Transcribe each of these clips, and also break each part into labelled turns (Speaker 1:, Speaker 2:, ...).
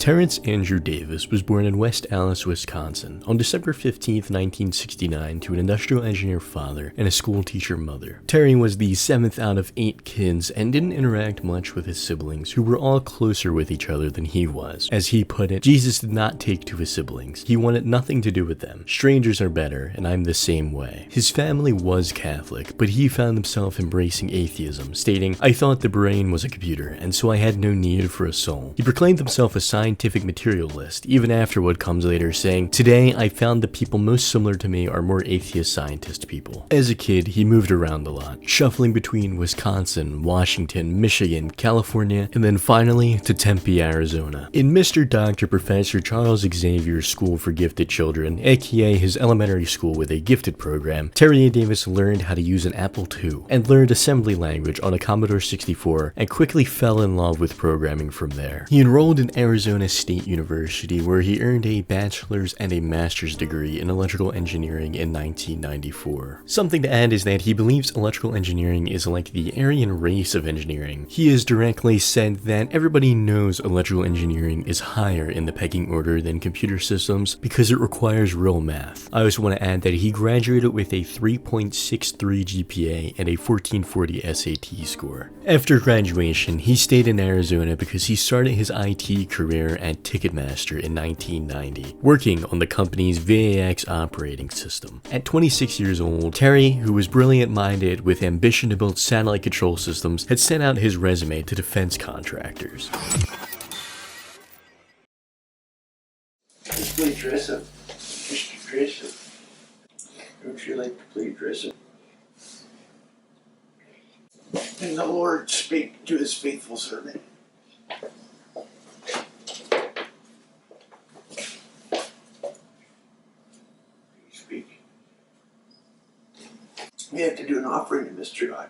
Speaker 1: Terrence Andrew Davis was born in West Allis, Wisconsin on December 15, 1969 to an industrial engineer father and a school teacher mother. Terry was the 7th out of 8 kids and didn't interact much with his siblings, who were all closer with each other than he was. As he put it, Jesus did not take to his siblings. He wanted nothing to do with them. Strangers are better, and I'm the same way. His family was Catholic, but he found himself embracing atheism, stating, "I thought the brain was a computer, and so I had no need for a soul." He proclaimed himself a scientific materialist, even after what comes later, saying, "Today, I found the people most similar to me are more atheist scientist people." As a kid, he moved around a lot, shuffling between Wisconsin, Washington, Michigan, California, and then finally to Tempe, Arizona. In Mr. Dr. Professor Charles Xavier's School for Gifted Children, aka his elementary school with a gifted program, Terry A. Davis learned how to use an Apple II and learned assembly language on a Commodore 64 and quickly fell in love with programming from there. He enrolled in Arizona State University, where he earned a bachelor's and a master's degree in electrical engineering in 1994. Something to add is that he believes electrical engineering is like the Aryan race of engineering. He has directly said that everybody knows electrical engineering is higher in the pecking order than computer systems because it requires real math. I also want to add that he graduated with a 3.63 GPA and a 1440 SAT score. After graduation, he stayed in Arizona because he started his IT career at Ticketmaster in 1990, working on the company's VAX operating system. At 26 years old, Terry, who was brilliant-minded with ambition to build satellite control systems, had sent out his resume to defense contractors.
Speaker 2: Let's play dress up. Mr. Dress up. Don't you like to play dress up? And the Lord spake to his faithful servant. Speak. We have to do an offering to Mr. God.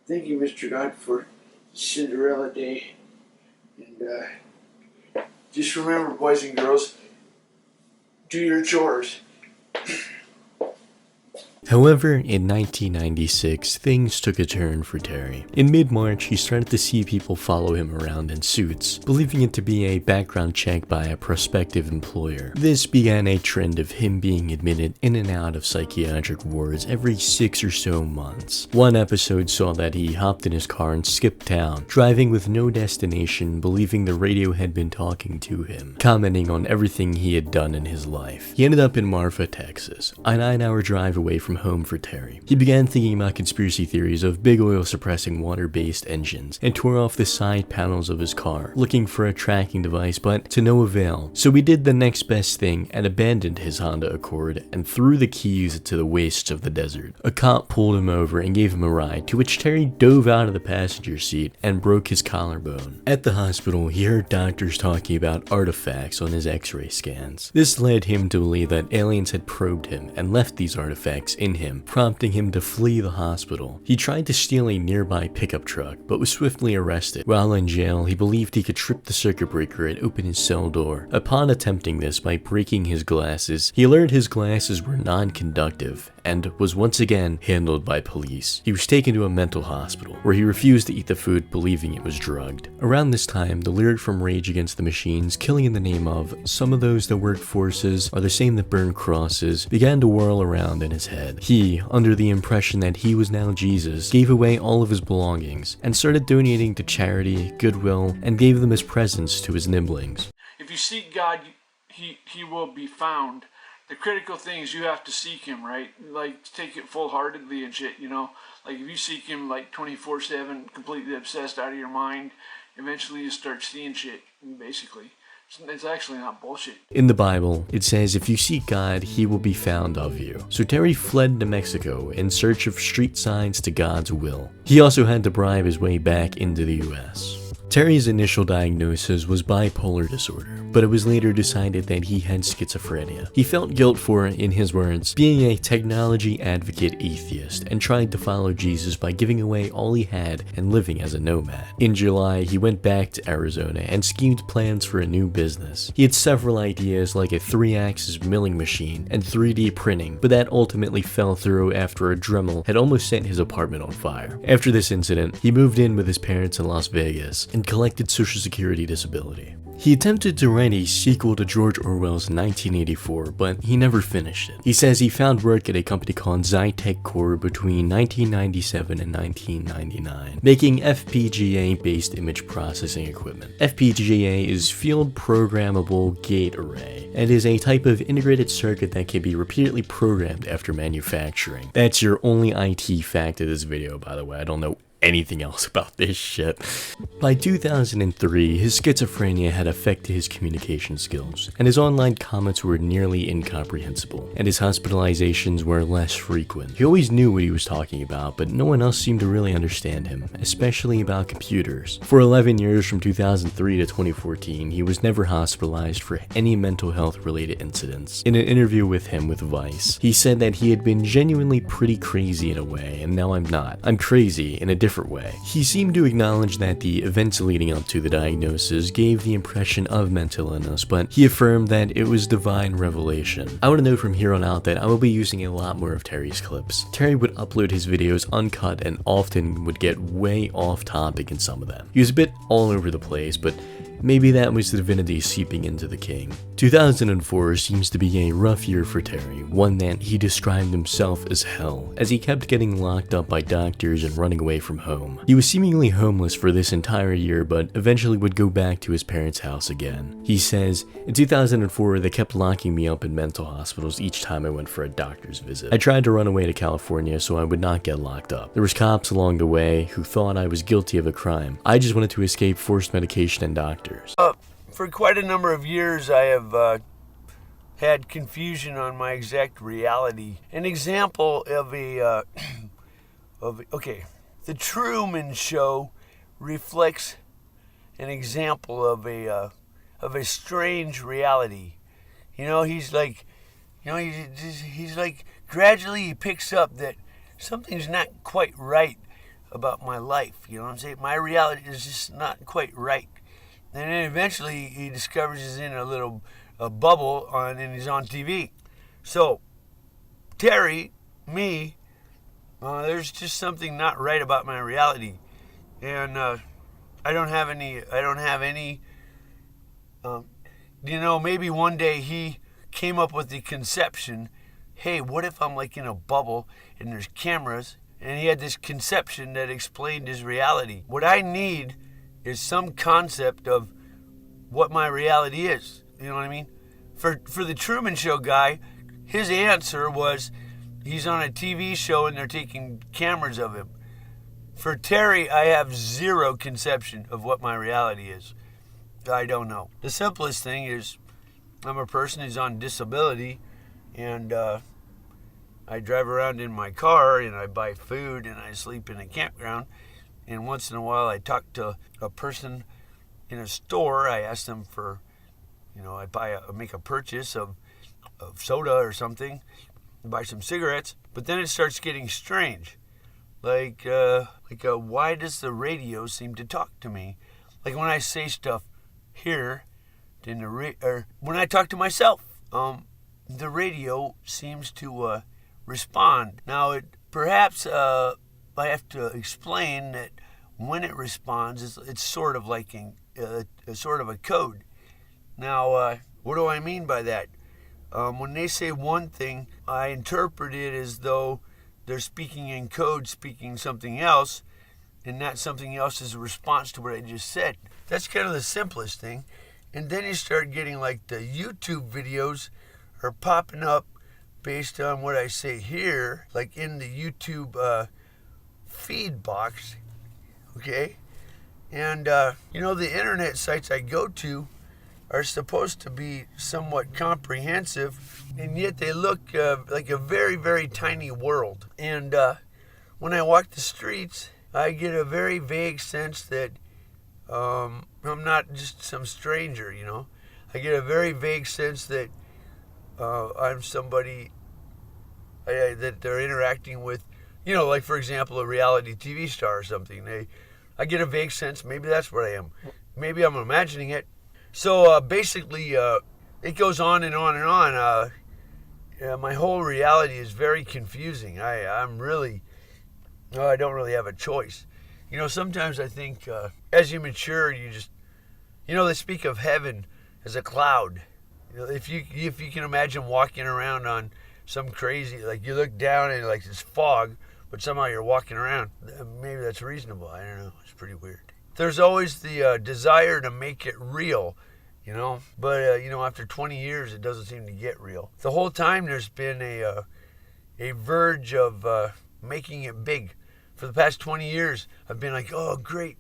Speaker 2: Thank you, Mr. God, for Cinderella Day. And just remember, boys and girls, do your chores.
Speaker 1: However, in 1996, things took a turn for Terry. In mid-March, he started to see people follow him around in suits, believing it to be a background check by a prospective employer. This began a trend of him being admitted in and out of psychiatric wards every 6 or so months. One episode saw that he hopped in his car and skipped town, driving with no destination, believing the radio had been talking to him, commenting on everything he had done in his life. He ended up in Marfa, Texas, a 9-hour drive away from home for Terry. He began thinking about conspiracy theories of big oil suppressing water-based engines and tore off the side panels of his car, looking for a tracking device, but to no avail. So he did the next best thing and abandoned his Honda Accord and threw the keys into the wastes of the desert. A cop pulled him over and gave him a ride, to which Terry dove out of the passenger seat and broke his collarbone. At the hospital, he heard doctors talking about artifacts on his x-ray scans. This led him to believe that aliens had probed him and left these artifacts in him, prompting him to flee the hospital. He tried to steal a nearby pickup truck, but was swiftly arrested. While in jail, he believed he could trip the circuit breaker and open his cell door. Upon attempting this by breaking his glasses, he learned his glasses were non-conductive and was once again handled by police. He was taken to a mental hospital, where he refused to eat the food, believing it was drugged. Around this time, the lyric from Rage Against the Machine's "Killing in the Name of," "Some of those that work forces are the same that burn crosses," began to whirl around in his head. He, under the impression that he was now Jesus, gave away all of his belongings and started donating to charity, goodwill, and gave them as presents to his nibblings.
Speaker 3: If you seek God, he will be found. The critical thing is you have to seek him, right? Like, take it full-heartedly and shit, you know? Like, if you seek him, like, 24/7, completely obsessed out of your mind, eventually you start seeing shit, basically. It's actually not bullshit.
Speaker 1: In the Bible, it says, if you seek God, he will be found of you. So Terry fled to Mexico in search of street signs to God's will. He also had to bribe his way back into the US. Terry's initial diagnosis was bipolar disorder, but it was later decided that he had schizophrenia. He felt guilt for, in his words, being a technology advocate atheist and tried to follow Jesus by giving away all he had and living as a nomad. In July, he went back to Arizona and schemed plans for a new business. He had several ideas like a 3-axis milling machine and 3D printing, but that ultimately fell through after a Dremel had almost set his apartment on fire. After this incident, he moved in with his parents in Las Vegas and and collected Social Security disability. He attempted to write a sequel to George Orwell's 1984, but he never finished it. He says he found work at a company called Zytec Corp between 1997 and 1999, making FPGA-based image processing equipment. FPGA is Field Programmable Gate Array, and is a type of integrated circuit that can be repeatedly programmed after manufacturing. That's your only IT fact of this video, by the way. I don't know anything else about this shit. By 2003, his schizophrenia had affected his communication skills, and his online comments were nearly incomprehensible, and his hospitalizations were less frequent. He always knew what he was talking about, but no one else seemed to really understand him, especially about computers. For 11 years from 2003 to 2014, he was never hospitalized for any mental health related incidents. In an interview with him with Vice, he said that he had been genuinely pretty crazy in a way, and now I'm not. I'm crazy in a different way. He seemed to acknowledge that the events leading up to the diagnosis gave the impression of mental illness, but he affirmed that it was divine revelation. I want to know from here on out that I will be using a lot more of Terry's clips. Terry would upload his videos uncut and often would get way off topic in some of them. He was a bit all over the place, but maybe that was the divinity seeping into the king. 2004 seems to be a rough year for Terry, one that he described himself as hell, as he kept getting locked up by doctors and running away from home. He was seemingly homeless for this entire year, but eventually would go back to his parents' house again. He says, in 2004, they kept locking me up in mental hospitals each time I went for a doctor's visit. I tried to run away to California so I would not get locked up. There was cops along the way who thought I was guilty of a crime. I just wanted to escape forced medication and doctors.
Speaker 2: For quite a number of years, I have had confusion on my exact reality. An example of the Truman Show reflects an example of a strange reality. You know, he's like gradually he picks up that something's not quite right about my life. You know what I'm saying? My reality is just not quite right. And then eventually he discovers he's in a little bubble and he's on TV. So, Terry, me, there's just something not right about my reality. And I don't have any, maybe one day he came up with the conception, hey, what if I'm like in a bubble and there's cameras? And he had this conception that explained his reality. What I need is some concept of what my reality is. You know what I mean? For the Truman Show guy, his answer was he's on a TV show and they're taking cameras of him. For Terry, I have zero conception of what my reality is. I don't know. The simplest thing is I'm a person who's on disability, and I drive around in my car and I buy food and I sleep in a campground. And once in a while, I talk to a person in a store. I ask them for, I make a purchase of soda or something, buy some cigarettes. But then it starts getting strange. Like why does the radio seem to talk to me? Like when I say stuff here, or when I talk to myself, the radio seems to respond. Now, perhaps I have to explain that when it responds, it's sort of like a sort of a code. Now, what do I mean by that? When they say one thing, I interpret it as though they're speaking in code, speaking something else, and that something else is a response to what I just said. That's kind of the simplest thing. And then you start getting like the YouTube videos are popping up based on what I say here, like in the YouTube feed box, okay? And, the internet sites I go to are supposed to be somewhat comprehensive, and yet they look like a very, very tiny world. And when I walk the streets, I get a very vague sense that I'm not just some stranger, I get a very vague sense that I'm somebody that they're interacting with, like, for example, a reality TV star or something. I get a vague sense, maybe that's what I am. Maybe I'm imagining it. So basically, it goes on and on and on. My whole reality is very confusing. I don't really have a choice. You know, sometimes I think as you mature, you just, you know, they speak of heaven as a cloud. You know, if you can imagine walking around on some crazy, like you look down and like it's fog, but somehow you're walking around. Maybe that's reasonable. I don't know. It's pretty weird. There's always the desire to make it real, you know. But, you know, after 20 years, it doesn't seem to get real. The whole time there's been a verge of making it big. For the past 20 years, I've been like, oh, great.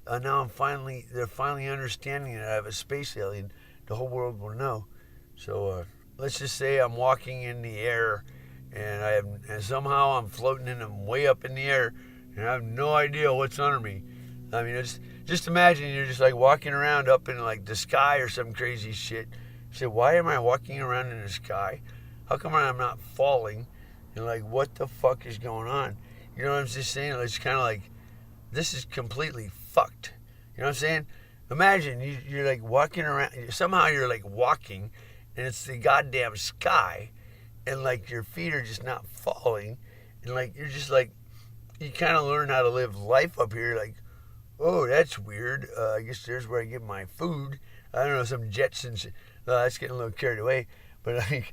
Speaker 2: Now they're finally understanding that I have a space alien. The whole world will know. So let's just say I'm walking in the air and somehow I'm floating and I'm way up in the air and I have no idea what's under me. I mean, just imagine you're just like walking around up in like the sky or some crazy shit. You say, why am I walking around in the sky? How come I'm not falling? And like, what the fuck is going on? You know what I'm just saying? It's kind of like, this is completely fucked. You know what I'm saying? Imagine you're like walking around, somehow you're like walking and it's the goddamn sky and like your feet are just not falling and like you're just like, you kind of learn how to live life up here like, oh, that's weird. I guess there's where I get my food. I don't know, some Jetsons. That's getting a little carried away. But I think,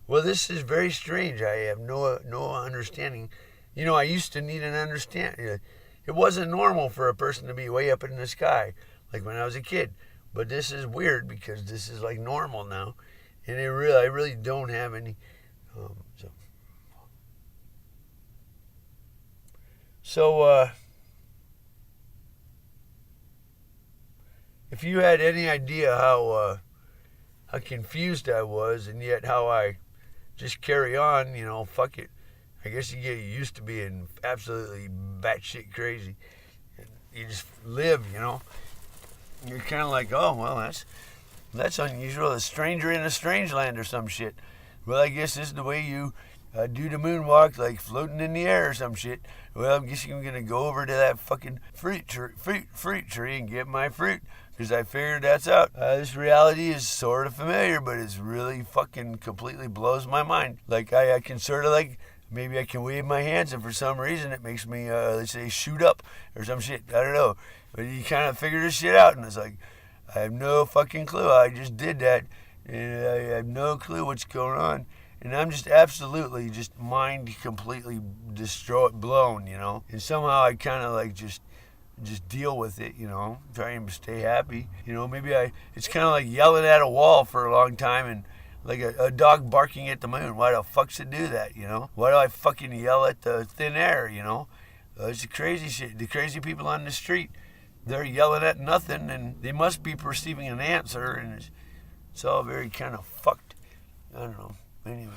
Speaker 2: well, this is very strange. I have no understanding. You know, I used to need an understanding. It wasn't normal for a person to be way up in the sky, like when I was a kid. But this is weird because this is like normal now. And I really don't have any. If you had any idea how confused I was and yet how I just carry on, you know, fuck it. I guess you get used to being absolutely batshit crazy. You just live, you know. You're kind of like, oh, well, that's unusual. A stranger in a strange land or some shit. Well, I guess this is the way you do the moonwalk, like floating in the air or some shit. Well, I guess I'm going to go over to that fucking fruit tree and get my fruit. Because I figured that's out. This reality is sort of familiar, but it's really fucking completely blows my mind. Like, I can sort of like, maybe I can wave my hands and for some reason it makes me, let's say, shoot up or some shit. I don't know. But you kind of figure this shit out and it's like, I have no fucking clue. I just did that and I have no clue what's going on. And I'm just absolutely just mind completely blown, you know. And somehow I kind of like just deal with it, you know, try and stay happy. You know, maybe it's kind of like yelling at a wall for a long time and like a dog barking at the moon. Why the fuck should do that, you know? Why do I fucking yell at the thin air, you know? It's the crazy shit. The crazy people on the street, they're yelling at nothing and they must be perceiving an answer and it's all very kind of fucked. I don't know. Anyway.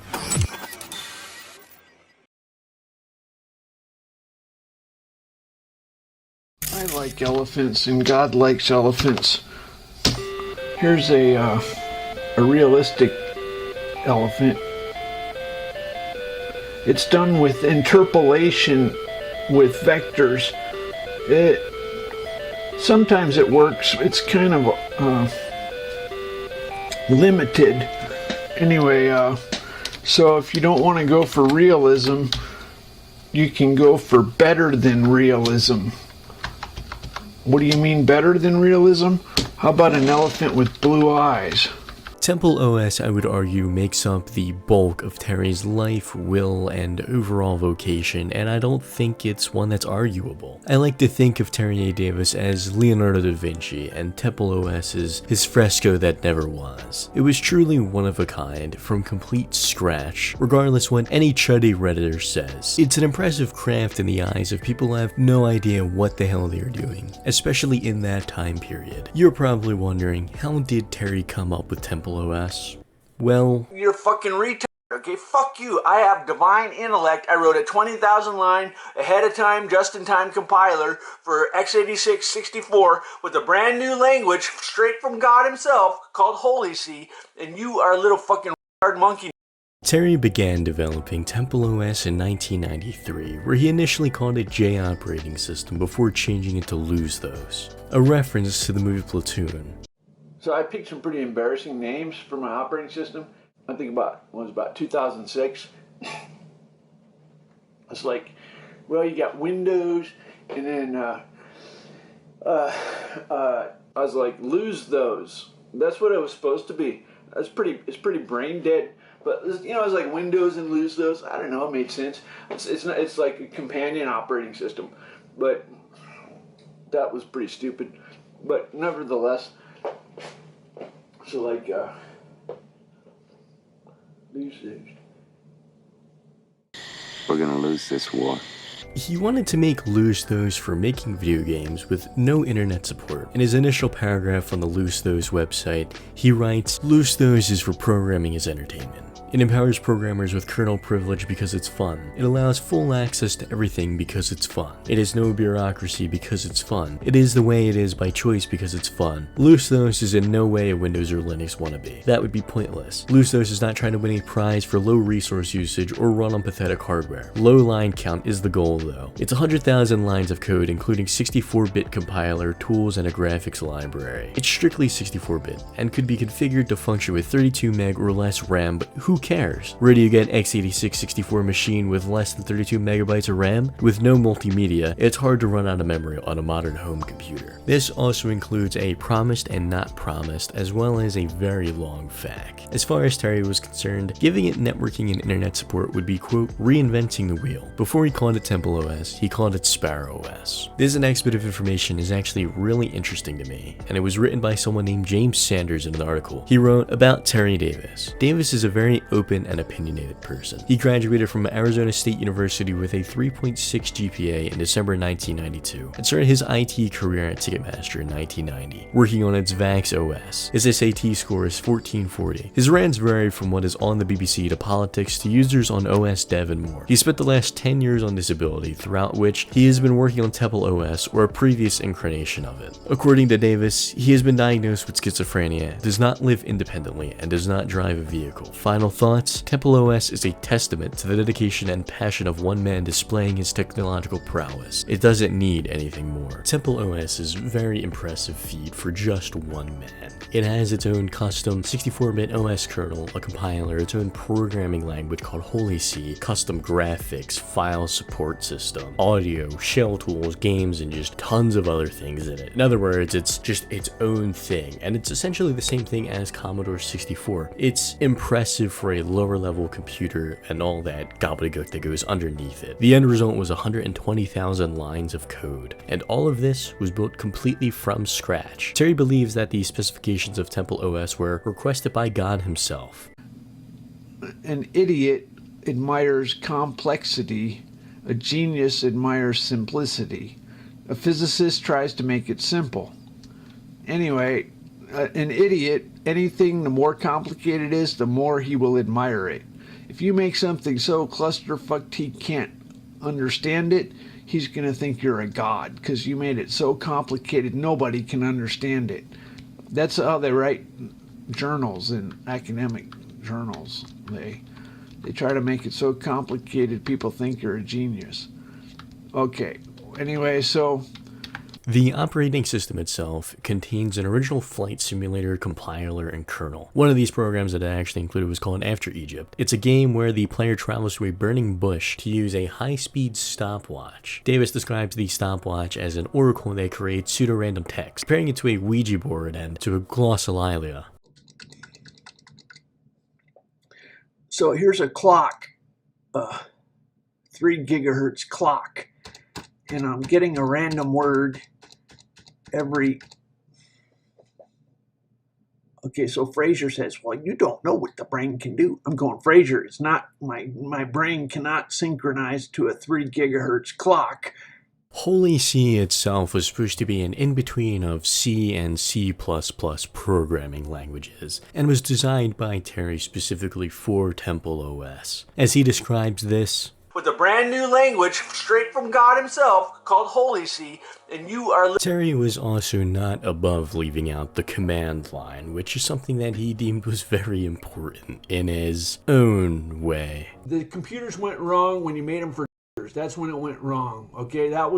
Speaker 4: I like elephants and God likes elephants. Here's a realistic elephant. It's done with interpolation with vectors. Sometimes it works. It's kind of limited. Anyway, so if you don't want to go for realism, you can go for better than realism. What do you mean better than realism? How about an elephant with blue eyes?
Speaker 1: TempleOS, I would argue, makes up the bulk of Terry's life, will, and overall vocation, and I don't think it's one that's arguable. I like to think of Terry A. Davis as Leonardo da Vinci, and TempleOS is his fresco that never was. It was truly one of a kind, from complete scratch, regardless what any chuddy redditor says. It's an impressive craft in the eyes of people who have no idea what the hell they're doing, especially in that time period. You're probably wondering, how did Terry come up with TempleOS? Well,
Speaker 2: you're fucking retarded, okay? Fuck you. I have divine intellect. I wrote a 20,000 line ahead of time, just-in-time compiler for x86 64 with a brand new language straight from God himself called Holy See, and you are a little fucking retarded monkey.
Speaker 1: Terry began developing TempleOS in 1993, where he initially called it J operating system before changing it to Lose Those, a reference to the movie Platoon.
Speaker 4: So I picked some pretty embarrassing names for my operating system. I think about 2006. It's like, well, you got Windows, And then I was like, lose those. That's what it was supposed to be. It's pretty brain dead. But you know, it's like Windows and lose those. I don't know. It made sense. It's like a companion operating system, but that was pretty stupid. But nevertheless, so like lose those.
Speaker 5: We're gonna lose this war.
Speaker 1: He wanted to make Lose Those for making video games with no internet support. In his initial paragraph on the Lose Those website, he writes, "Lose Those is for programming as entertainment. It empowers programmers with kernel privilege because it's fun. It allows full access to everything because it's fun. It is no bureaucracy because it's fun. It is the way it is by choice because it's fun. Lose Those is in no way a Windows or Linux wannabe. That would be pointless. Lose Those is not trying to win a prize for low resource usage or run on pathetic hardware. Low line count is the goal though. It's 100,000 lines of code including 64-bit compiler, tools, and a graphics library. It's strictly 64-bit and could be configured to function with 32 meg or less RAM, but who cares? Ready to get x86 64 machine with less than 32 megabytes of RAM? With no multimedia, it's hard to run out of memory on a modern home computer. This also includes a promised and not promised, as well as a very long FAQ. As far as Terry was concerned, giving it networking and internet support would be, quote, reinventing the wheel. Before he called it TempleOS, he called it SparrowOS. This next bit of information is actually really interesting to me, and it was written by someone named James Sanders in an article. He wrote about Terry Davis. Davis is a very open and opinionated person. He graduated from Arizona State University with a 3.6 GPA in December 1992 and started his IT career at Ticketmaster in 1990, working on its VAX OS. His SAT score is 1440. His rants vary from what is on the BBC to politics to users on OS dev and more. He spent the last 10 years on disability, throughout which he has been working on TempleOS or a previous incarnation of it. According to Davis, he has been diagnosed with schizophrenia, does not live independently, and does not drive a vehicle. Final thoughts? TempleOS is a testament to the dedication and passion of one man displaying his technological prowess. It doesn't need anything more. TempleOS is very impressive feat for just one man. It has its own custom 64-bit OS kernel, a compiler, its own programming language called Holy C, custom graphics, file support system, audio, shell tools, games, and just tons of other things in it. In other words, it's just its own thing, and it's essentially the same thing as Commodore 64. It's impressive for a lower level computer and all that gobbledygook that goes underneath it. The end result was 120,000 lines of code, and all of this was built completely from scratch. Terry believes that the specifications of TempleOS were requested by God himself.
Speaker 4: An idiot admires complexity, a genius admires simplicity. A physicist tries to make it simple. Anyway, an idiot, anything the more complicated it is, the more he will admire it. If you make something so clusterfucked he can't understand it, he's going to think you're a god because you made it so complicated nobody can understand it. That's how they write journals in academic journals. They try to make it so complicated people think you're a genius. Okay, anyway, so
Speaker 1: the operating system itself contains an original flight simulator, compiler, and kernel. One of these programs that I actually included was called After Egypt. It's a game where the player travels to a burning bush to use a high-speed stopwatch. Davis describes the stopwatch as an oracle that creates pseudo-random text, comparing it to a Ouija board and to a glossolalia.
Speaker 4: So here's a clock, 3 gigahertz clock, and I'm getting a random word every. Okay, so Fraser says, well, you don't know what the brain can do. I'm going, Fraser, it's not, my brain cannot synchronize to a 3 gigahertz clock.
Speaker 1: Holy C itself was supposed to be an in-between of C and C++ programming languages, and was designed by Terry specifically for TempleOS. As he describes this,
Speaker 2: with a brand new language straight from God himself called Holy See, and you are...
Speaker 1: Terry was also not above leaving out the command line, which is something that he deemed was very important in his own way.
Speaker 4: The computers went wrong when you made them for... That's when it went wrong. Okay, that's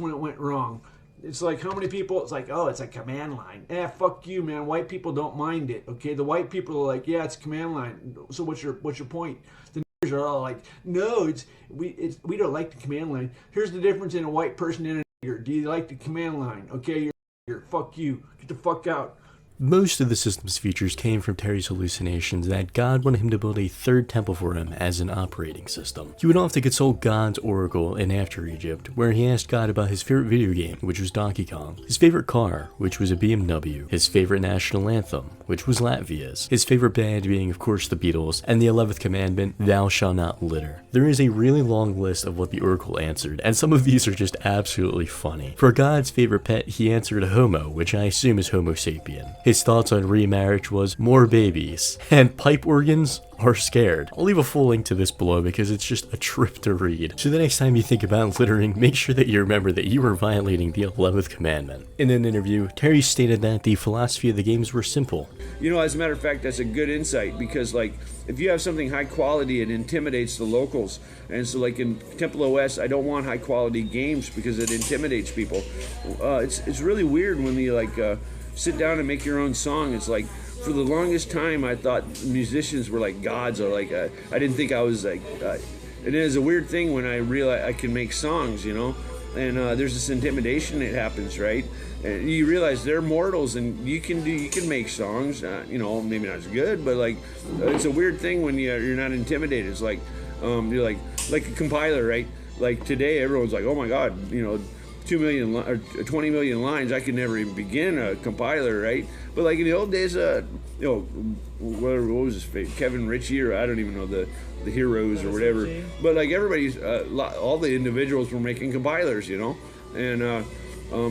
Speaker 4: when it went wrong. It's like, how many people, it's like, oh, it's a command line. Fuck you, man. White people don't mind it. Okay, the white people are like, yeah, it's a command line. So what's your point? The niggers are all like, no, we don't like the command line. Here's the difference in a white person and a nigger. Do you like the command line? Okay, you're fuck you. Get the fuck out.
Speaker 1: Most of the system's features came from Terry's hallucinations that God wanted him to build a third temple for him as an operating system. He would often consult God's oracle in After Egypt, where he asked God about his favorite video game, which was Donkey Kong, his favorite car, which was a BMW, his favorite national anthem, which was Latvia's, his favorite band being of course the Beatles, and the 11th commandment, thou shalt not litter. There is a really long list of what the oracle answered, and some of these are just absolutely funny. For God's favorite pet, he answered homo, which I assume is Homo sapien. His thoughts on remarriage was more babies, and pipe organs are scared. I'll leave a full link to this below because it's just a trip to read. So the next time you think about littering, make sure that you remember that you are violating the 11th commandment. In an interview, Terry stated that the philosophy of the games were simple.
Speaker 6: You know, as a matter of fact, that's a good insight, because like if you have something high quality, it intimidates the locals. And so like in TempleOS, I don't want high quality games because it intimidates people. It's really weird when you like sit down and make your own song. It's like, for the longest time, I thought musicians were like gods, or like I didn't think I was like. It is a weird thing when I realize I can make songs, you know, and there's this intimidation that happens, right? And you realize they're mortals, and you can make songs, you know, maybe not as good, but like it's a weird thing when you're not intimidated. It's like you're like a compiler, right? Like today, everyone's like, oh my God, you know, 2 million or 20 million lines, I could never even begin a compiler, right? But like in the old days, you know, what was his face? Kevin Ritchie, or I don't even know the heroes or whatever. But like everybody's, all the individuals were making compilers, you know, and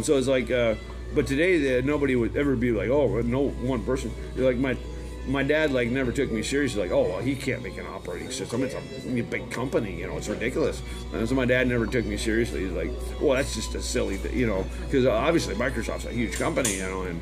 Speaker 6: so it's like, but today nobody would ever be like, oh, no one person. Like my dad like never took me seriously. Like, oh, well, he can't make an operating system. It's a big company, you know. It's ridiculous. And so my dad never took me seriously. He's like, well, that's just a silly, you know, because obviously Microsoft's a huge company, you know, and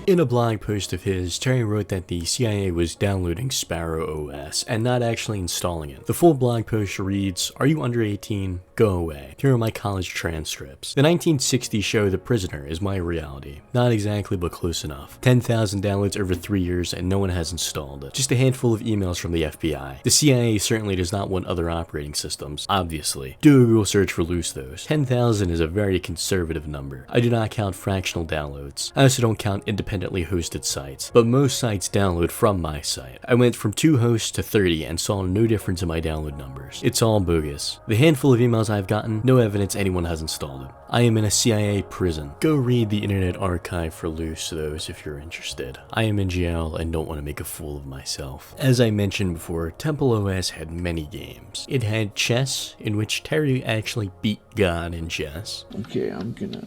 Speaker 1: In a blog post of his, Terry wrote that the CIA was downloading Sparrow OS and not actually installing it. The full blog post reads, "Are you under 18? Go away. Here are my college transcripts. The 1960s show The Prisoner is my reality. Not exactly, but close enough. 10,000 downloads over 3 years and no one has installed it. Just a handful of emails from the FBI. The CIA certainly does not want other operating systems, obviously. Do a Google search for loose those. 10,000 is a very conservative number. I do not count fractional downloads. I also don't count independently hosted sites, but most sites download from my site. I went from 2 hosts to 30 and saw no difference in my download numbers. It's all bogus. The handful of emails I've gotten, no evidence anyone has installed it. I am in a CIA prison. Go read the Internet Archive for loose those if you're interested. I am in jail and don't want to make a fool of myself." As I mentioned before, TempleOS had many games. It had chess, in which Terry actually beat God in chess.
Speaker 4: Okay, I'm gonna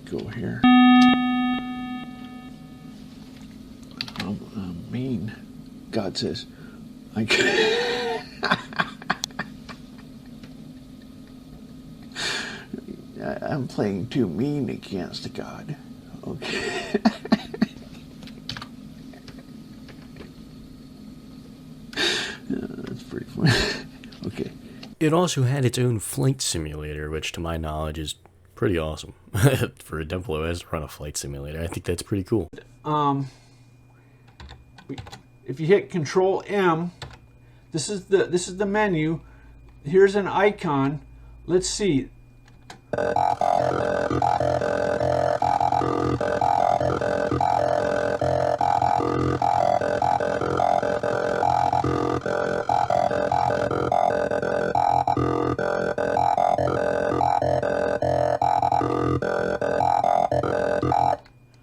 Speaker 4: go here. Mean. God says, I'm playing too mean against God. Okay. That's pretty funny. Okay.
Speaker 1: It also had its own flight simulator, which to my knowledge is pretty awesome. For a TempleOS to run a flight simulator, I think that's pretty cool.
Speaker 4: If you hit Control M, this is the menu. Here's an icon. Let's see.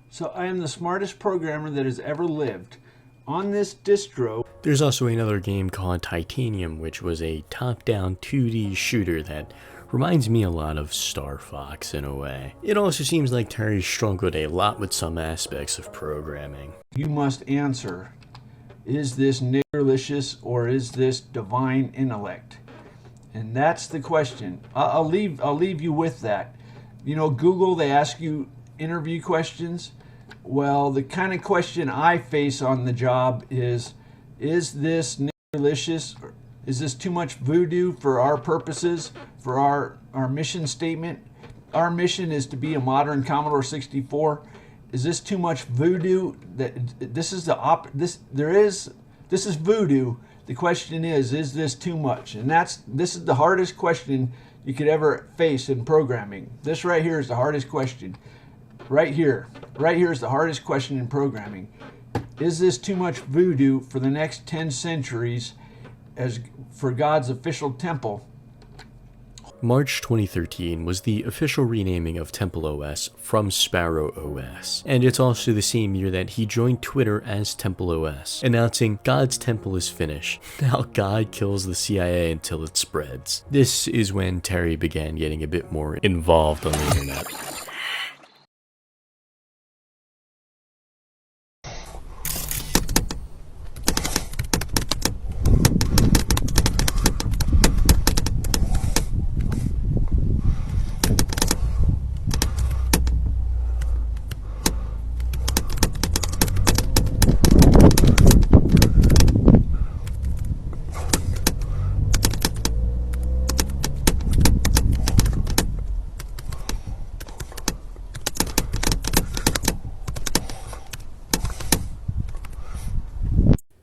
Speaker 4: So I am the smartest programmer that has ever lived. On this distro,
Speaker 1: there's also another game called Titanium, which was a top-down 2D shooter that reminds me a lot of Star Fox in a way. It also seems like Terry struggled a lot with some aspects of programming.
Speaker 4: You must answer, is this niggerlicious or is this divine intellect? And that's the question. I'll leave you with that. You know, Google, they ask you interview questions. Well, the kind of question I face on the job is this niggerlicious? Is this too much voodoo for our purposes, for our mission statement? Our mission is to be a modern Commodore 64. Is this too much voodoo? That this is voodoo. The question is this too much? And this is the hardest question you could ever face in programming. This right here is the hardest question. Right here is the hardest question in programming. Is this too much voodoo for the next 10 centuries as for God's official temple?
Speaker 1: March 2013 was the official renaming of TempleOS from SparrowOS, and it's also the same year that he joined Twitter as TempleOS, announcing God's temple is finished. Now God kills the CIA until it spreads. This is when Terry began getting a bit more involved on the internet.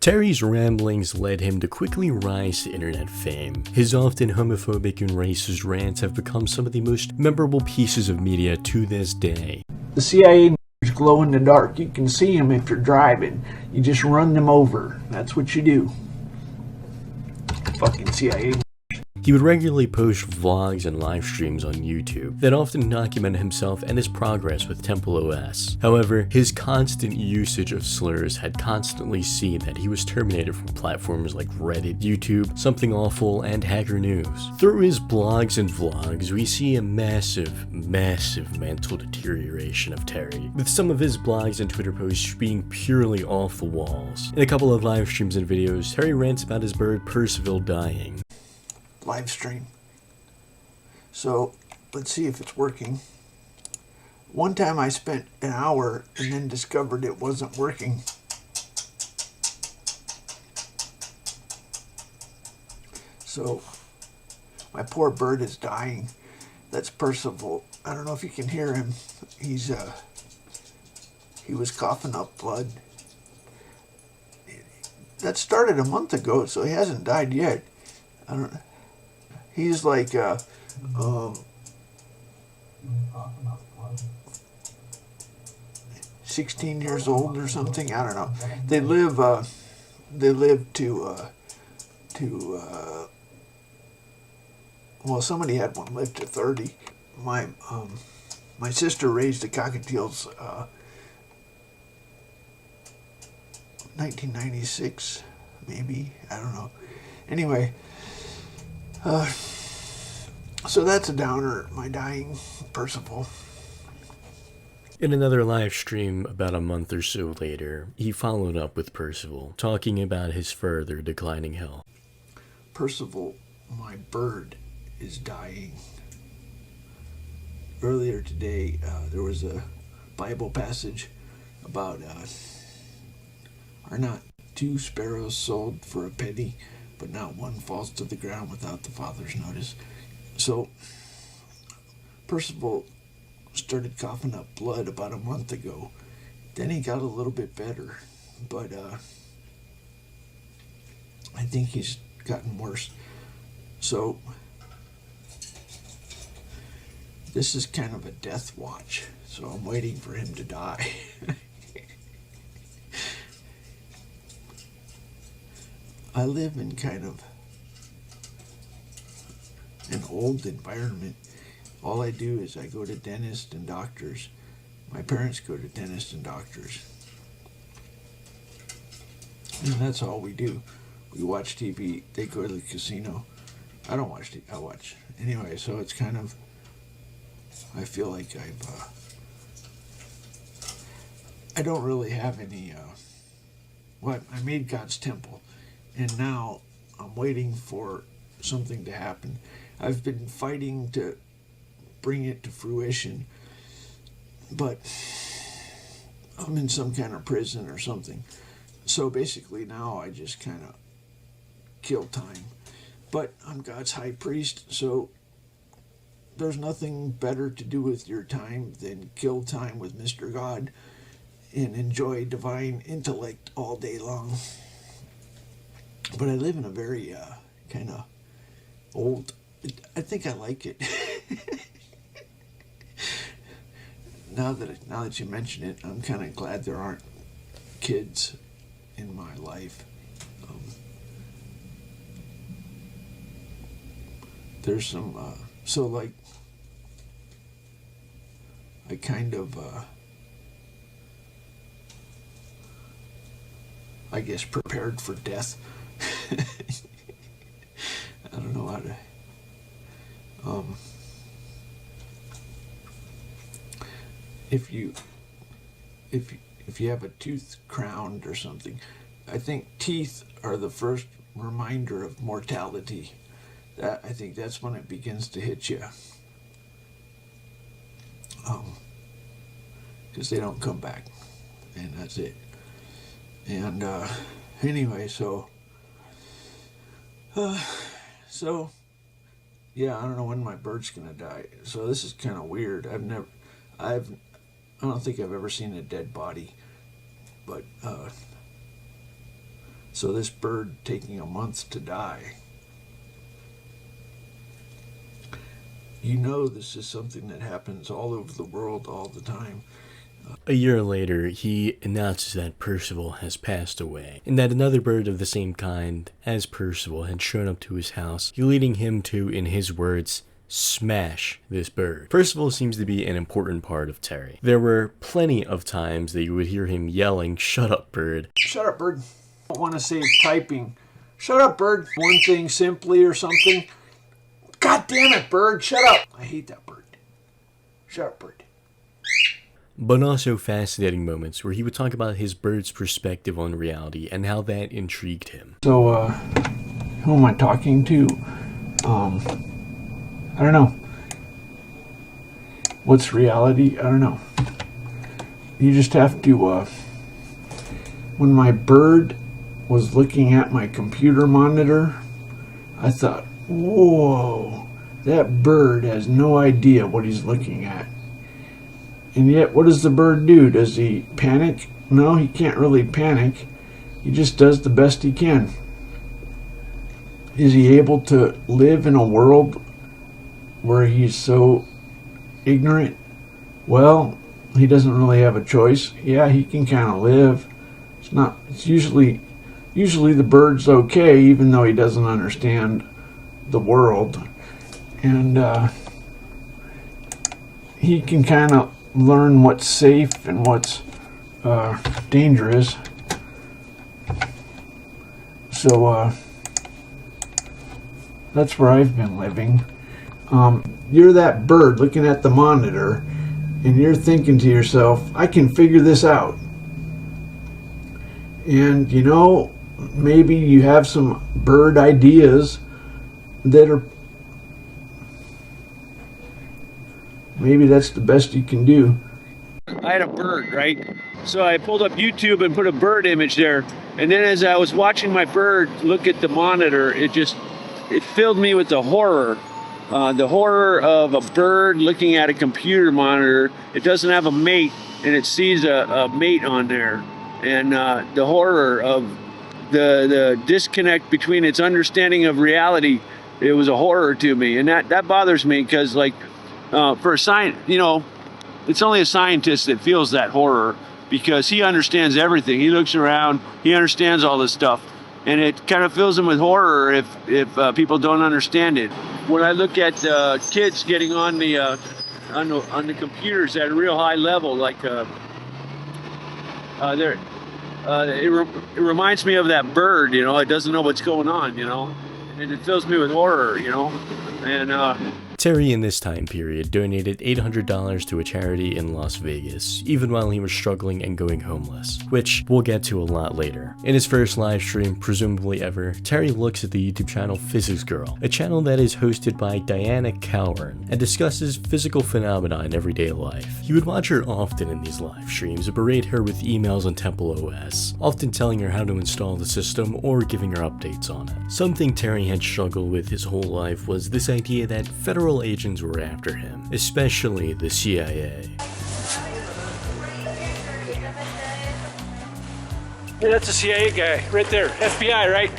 Speaker 1: Terry's ramblings led him to quickly rise to internet fame. His often homophobic and racist rants have become some of the most memorable pieces of media to this day.
Speaker 4: The CIA glow in the dark. You can see them if you're driving. You just run them over. That's what you do. Fucking CIA.
Speaker 1: He would regularly post vlogs and live streams on YouTube that often documented himself and his progress with TempleOS. However, his constant usage of slurs had constantly seen that he was terminated from platforms like Reddit, YouTube, Something Awful, and Hacker News. Through his blogs and vlogs, we see a massive mental deterioration of Terry, with some of his blogs and Twitter posts being purely off the walls. In a couple of live streams and videos, Terry rants about his bird Percival dying.
Speaker 4: Live stream. So let's see if it's working. One time I spent an hour and then discovered it wasn't working. So my poor bird is dying. That's Percival. I don't know if you can hear him. He was coughing up blood. That started a month ago, so he hasn't died yet. I don't know. He's like 16 years old or something. I don't know. They live well, somebody had one live to 30. My sister raised the cockatiels 1996 maybe. I don't know. Anyway, so that's a downer, my dying Percival.
Speaker 1: In another live stream about a month or so later, he followed up with Percival, talking about his further declining health.
Speaker 4: Percival, my bird, is dying. Earlier today, there was a Bible passage about are not two sparrows sold for a penny, but not one falls to the ground without the Father's notice. So Percival started coughing up blood about a month ago. Then he got a little bit better, but I think he's gotten worse. So this is kind of a death watch. So I'm waiting for him to die. I live in kind of an old environment. All I do is I go to dentists and doctors. My parents go to dentists and doctors. And that's all we do. We watch TV. They go to the casino. I don't watch TV. I watch. Anyway, so it's kind of, I feel like I don't really have any, I made God's temple. And now I'm waiting for something to happen. I've been fighting to bring it to fruition, but I'm in some kind of prison or something. So basically now I just kind of kill time. But I'm God's high priest, so there's nothing better to do with your time than kill time with Mr. God and enjoy divine intellect all day long. But I live in a very kind of old, I think I like it. Now that you mention it, I'm kind of glad there aren't kids in my life. There's some, so like, I kind of, I guess, prepared for death. I don't know how to, if you have a tooth crowned or something, I think teeth are the first reminder of mortality. I think that's when it begins to hit you, because they don't come back, and that's it. And anyway, so yeah, I don't know when my bird's gonna die. So this is kind of weird. I don't think I've ever seen a dead body, but so this bird taking a month to die. You know, this is something that happens all over the world all the time.
Speaker 1: A year later, he announces that Percival has passed away, and that another bird of the same kind as Percival had shown up to his house, leading him to, in his words, smash this bird. Percival seems to be an important part of Terry. There were plenty of times that you would hear him yelling, "Shut up, bird."
Speaker 4: Shut up, bird. I don't want to save typing. Shut up, bird. One thing simply or something. God damn it, bird, shut up. I hate that bird. Shut up, bird.
Speaker 1: But also fascinating moments where he would talk about his bird's perspective on reality and how that intrigued him.
Speaker 4: So, who am I talking to? I don't know. What's reality? I don't know. You just have to, when my bird was looking at my computer monitor, I thought, whoa, that bird has no idea what he's looking at. And yet, what does the bird do? Does he panic? No, he can't really panic. He just does the best he can. Is he able to live in a world where he's so ignorant? Well, he doesn't really have a choice. Yeah, he can kind of live. It's usually the bird's okay, even though he doesn't understand the world. And he can kind of learn what's safe and what's dangerous. So that's where I've been living. You're that bird looking at the monitor, and you're thinking to yourself, I can figure this out. And you know, maybe you have some bird ideas that are, maybe that's the best you can do.
Speaker 6: I had a bird, right? So I pulled up YouTube and put a bird image there. And then as I was watching my bird look at the monitor, it filled me with the horror. The horror of a bird looking at a computer monitor. It doesn't have a mate, and it sees a mate on there. And the horror of the disconnect between its understanding of reality, it was a horror to me. And that bothers me because, like, for a science, you know, it's only a scientist that feels that horror because he understands everything. He looks around, he understands all this stuff, and it kind of fills him with horror if people don't understand it. When I look at kids getting on the computers at a real high level, like it reminds me of that bird. You know, it doesn't know what's going on. You know, and it fills me with horror. You know, and
Speaker 1: Terry in this time period donated $800 to a charity in Las Vegas, even while he was struggling and going homeless, which we'll get to a lot later. In his first live stream, presumably ever, Terry looks at the YouTube channel Physics Girl, a channel that is hosted by Diana Cowern and discusses physical phenomena in everyday life. He would watch her often in these live streams and berate her with emails on TempleOS, often telling her how to install the system or giving her updates on it. Something Terry had struggled with his whole life was this idea that federal agents were after him, especially the CIA.
Speaker 3: Yeah, that's a CIA guy right there. FBI, right?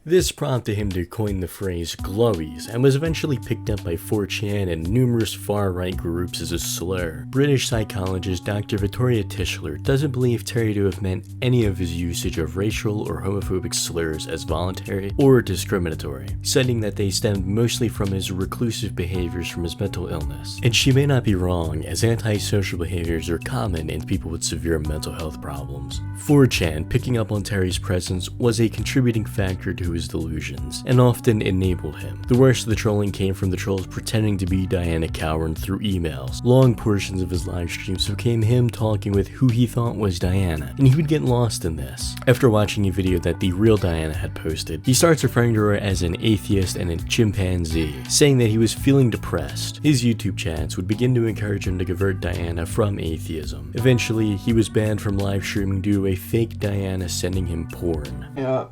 Speaker 1: This prompted him to coin the phrase glowies, and was eventually picked up by 4chan and numerous far-right groups as a slur. British psychologist Dr. Victoria Tischler doesn't believe Terry to have meant any of his usage of racial or homophobic slurs as voluntary or discriminatory, citing that they stemmed mostly from his reclusive behaviors from his mental illness. And she may not be wrong, as antisocial behaviors are common in people with severe mental health problems. 4chan, picking up on Terry's presence, was a contributing factor to his delusions, and often enabled him. The worst of the trolling came from the trolls pretending to be Diana Cowan through emails. Long portions of his live streams became him talking with who he thought was Diana, and he would get lost in this. After watching a video that the real Diana had posted, he starts referring to her as an atheist and a chimpanzee, saying that he was feeling depressed. His YouTube chats would begin to encourage him to convert Diana from atheism. Eventually, he was banned from live streaming due to a fake Diana sending him porn.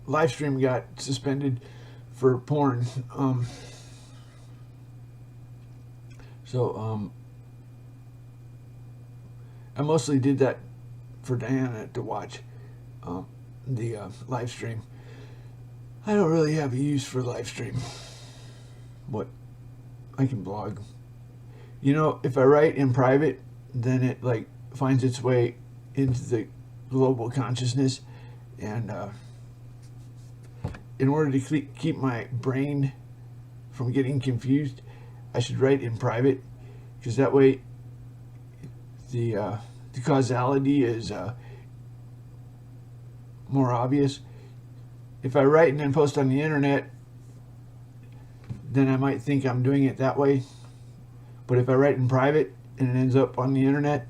Speaker 4: Live stream got suspended for porn. I mostly did that for Diana to watch the live stream. I don't really have a use for live stream. What? I can blog. You know, if I write in private, then it like finds its way into the global consciousness, and in order to keep my brain from getting confused, I should write in private, because that way the causality is more obvious. If I write and then post on the internet, then I might think I'm doing it that way. But if I write in private and it ends up on the internet,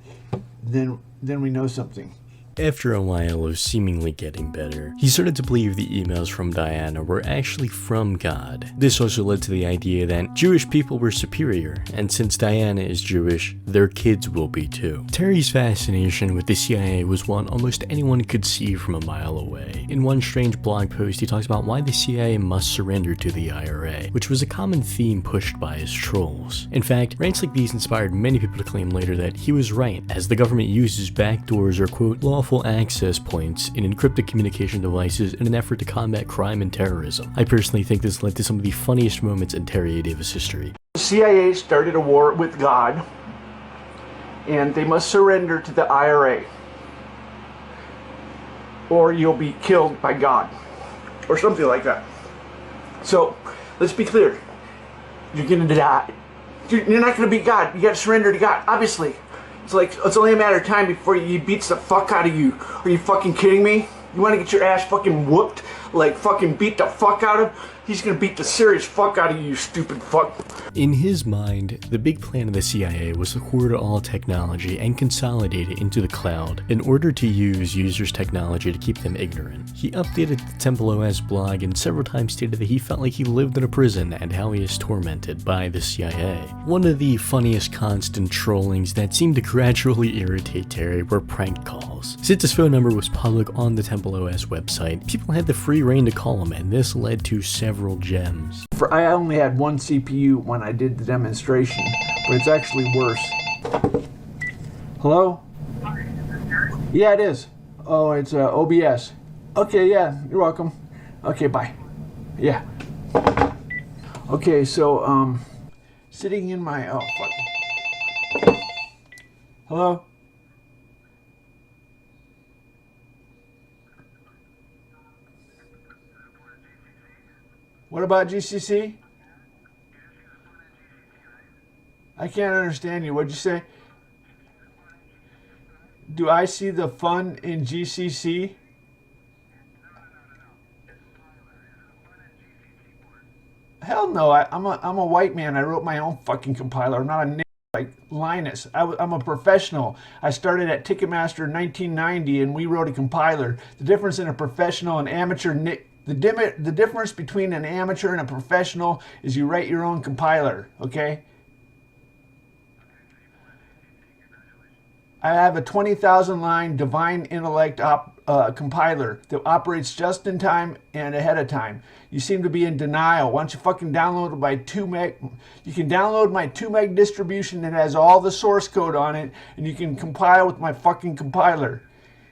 Speaker 4: then we know something.
Speaker 1: After a while of seemingly getting better, he started to believe the emails from Diana were actually from God. This also led to the idea that Jewish people were superior, and since Diana is Jewish, their kids will be too. Terry's fascination with the CIA was one almost anyone could see from a mile away. In one strange blog post, he talks about why the CIA must surrender to the IRA, which was a common theme pushed by his trolls. In fact, rants like these inspired many people to claim later that he was right, as the government uses backdoors or quote lawful access points in encrypted communication devices in an effort to combat crime and terrorism. I personally think this led to some of the funniest moments in Terry A. Davis history.
Speaker 4: The CIA started a war with God, and they must surrender to the IRA, or you'll be killed by God, or something like that. So, let's be clear. You're gonna die. You're not gonna beat God. You gotta surrender to God, obviously. It's like, it's only a matter of time before he beats the fuck out of you. Are you fucking kidding me? You want to get your ass fucking whooped? Like fucking beat the fuck out of? He's gonna beat the serious fuck out of you, stupid fuck.
Speaker 1: In his mind, the big plan of the CIA was to hoard all technology and consolidate it into the cloud in order to use users' technology to keep them ignorant. He updated the TempleOS blog and several times stated that he felt like he lived in a prison and how he is tormented by the CIA. One of the funniest constant trollings that seemed to gradually irritate Terry were prank calls. Since his phone number was public on the TempleOS website, people had the free reign to call him, and this led to several gems.
Speaker 4: I only had one CPU when I did the demonstration, but it's actually worse. Hello? Yeah, it is. Oh, it's OBS. Okay, yeah, you're welcome. Okay, bye. Yeah. Okay, so, sitting in my, oh, fuck. Hello? What about GCC? I can't understand you. What'd you say? Do I see the fun in GCC? Hell no. I'm a white man. I wrote my own fucking compiler. I'm not a nigga like Linus. I'm a professional. I started at Ticketmaster in 1990 and we wrote a compiler. The difference in a professional and amateur The difference between an amateur and a professional is you write your own compiler, okay? I have a 20,000 line Divine Intellect compiler that operates just in time and ahead of time. You seem to be in denial. Why don't you fucking download my 2 meg? You can download my 2 meg distribution that has all the source code on it, and you can compile with my fucking compiler.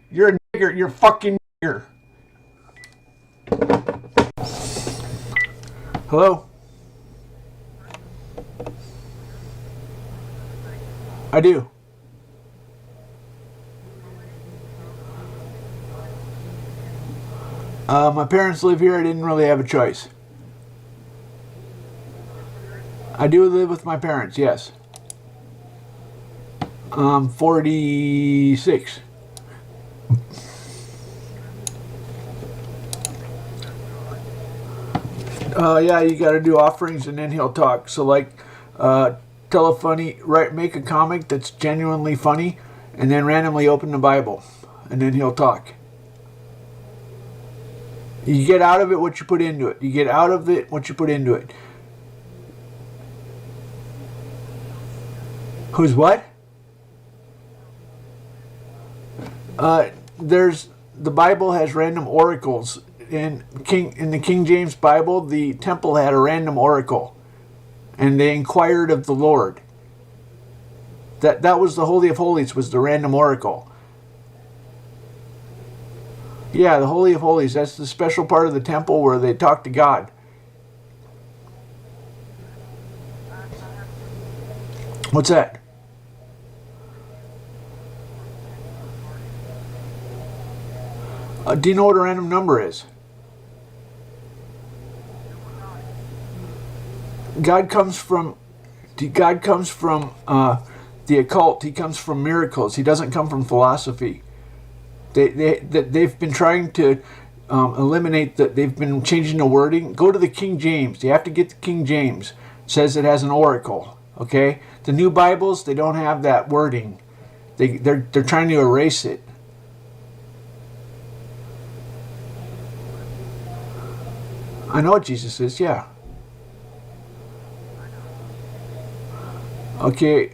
Speaker 4: You're a nigger. You're a fucking nigger. Hello? I do. My parents live here. I didn't really have a choice. I do live with my parents, yes. I'm 46. Yeah, you got to do offerings and then he'll talk. So, like, tell a funny, make a comic that's genuinely funny, and then randomly open the Bible, and then he'll talk. You get out of it what you put into it. You get out of it what you put into it. Who's what? There's the Bible has random oracles. In the King James Bible, the temple had a random oracle, and they inquired of the Lord. That was the Holy of Holies, was the random oracle. Yeah, the Holy of Holies. That's the special part of the temple where they talk to God. What's that? Do you know what a random number is? God comes from the occult. He comes from miracles. He doesn't come from philosophy. They've been trying to eliminate that. They've been changing the wording. Go to the King James. You have to get the King James. It says it has an oracle. Okay, the new Bibles, they don't have that wording. They're trying to erase it. I know what Jesus is. Yeah. Okay,